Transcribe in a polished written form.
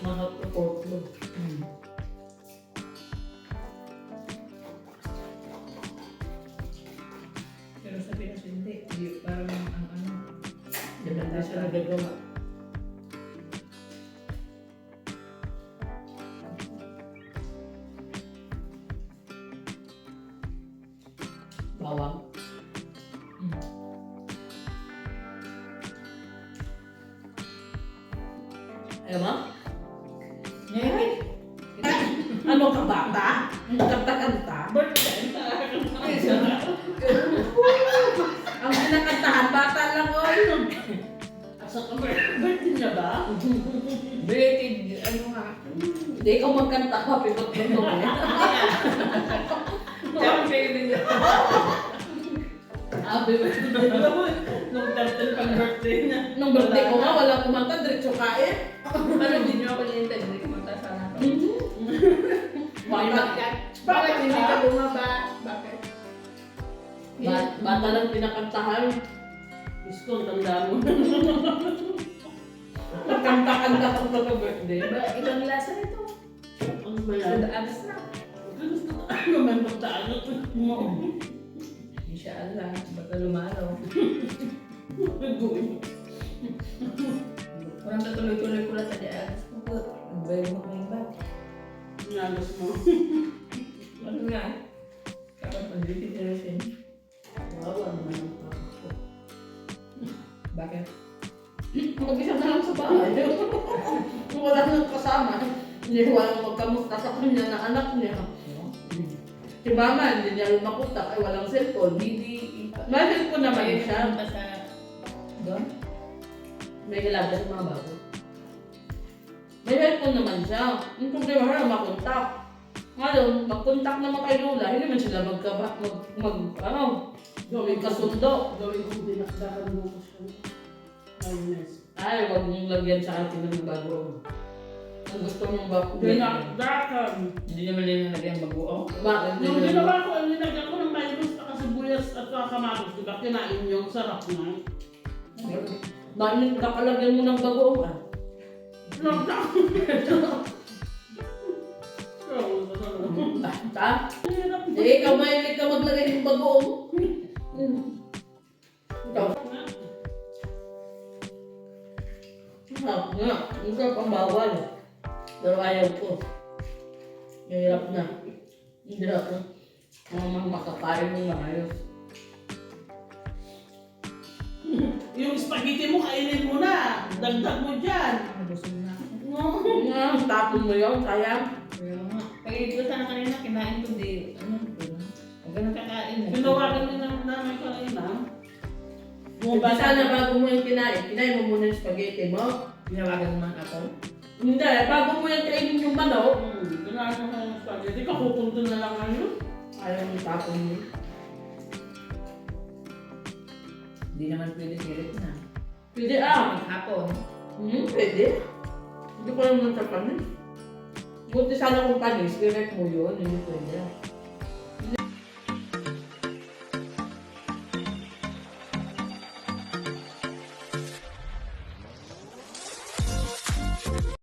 Mahal na portlo. Pero sa Pinas hindi. Parang ang ano. Depende sa nagagawa. Bawang. Ayaw mo? Ngayon, Ano ka bata? Kanta-kanta? Ang kinakantahan, bata lang o. Asa ka ba? Birthday niya ba? belated, ano nga. Hindi ikaw magkanta ka, pipot mo ito. Siyempre din niya. Happy birthday naman. Nung tartan pang birthday niya. Nung birthday ko nga, wala kumanta, diretso kain. Ano, hindi niyo ako nilintay. Hindi kumanta sana ako. Bata. Bakit hindi ka bumaba? Bakit? Bata lang pinakantahan. Diyos ko, ang tanda mo. Kanta-kanta ka pa birthday. Diba, ibang lasa nito. Ang mayan. Agas na. Ano man magtaan mo? Inshallah, baka lumalaw. Walang katuloy-tuloy ko lang sa diagas ko po. Nagbayad mo kayo ba? Nalos mo. Ano nga? Kapag pag-repeat na rin. Wawa naman ang papa ko. Bakit? Mag-isa na lang sa bahay. Kung wala nang kasama, hindi walang magkamusta sa kanya na anak niya. Si mama, hindi niya rin makutak, ay walang cellphone. Hindi. May cellphone naman Kayo siya. pumunta sa... Doon? May kilala sa mga bago. May cellphone naman siya. Yung problema na makontak. Ngayon, mag-contact naman kay Lola, hindi man sila gawin kasundo. Gawin kong dinakdakan mo ko siya. Kindness. Ay, huwag mong lagyan sa atin ng bago. Kung gusto mong bago. Dinakdakan. Hindi naman nila naging baguo. Bakit? Nung ginawa ko, ang linagyan ko ng mayroon sa kasibuyas at kamaros, diba? Kinain yung sarap na. Bakit kakalagyan mo ng bago ka? Lockdown. Basta? Eh, ikaw mahilig ka maglagay ng bago. Ikaw. Nga, isa pang bawal. Pero ayaw ko. Mahirap na. Hirap na. Ang mga makaparin mo maayos. Yung spaghetti mo, kainin mo na. Dagdag mo dyan. Nabusog na ako. Nga, tapon mo yun, sayang. Kaya nga. Pag-ibig ko sana kanina, kinain ko di... Ano? Huwag ka nakakain. Pinawagan din ng namin kanina. Diba sana bago mo yung kinain mo muna yung spaghetti mo. Ginawagan naman ako. Hindi, bago mo yung kainin yung manok. Kinain mo kayo ng spaghetti, kakukunto na lang ngayon. Ayaw mo tapon mo. Hindi naman pwede sirit na. Pwede ah. Hapon. Pwede. Hindi ko naman sa panis. Buti sana kung panis, direct mo yun, hindi pwede.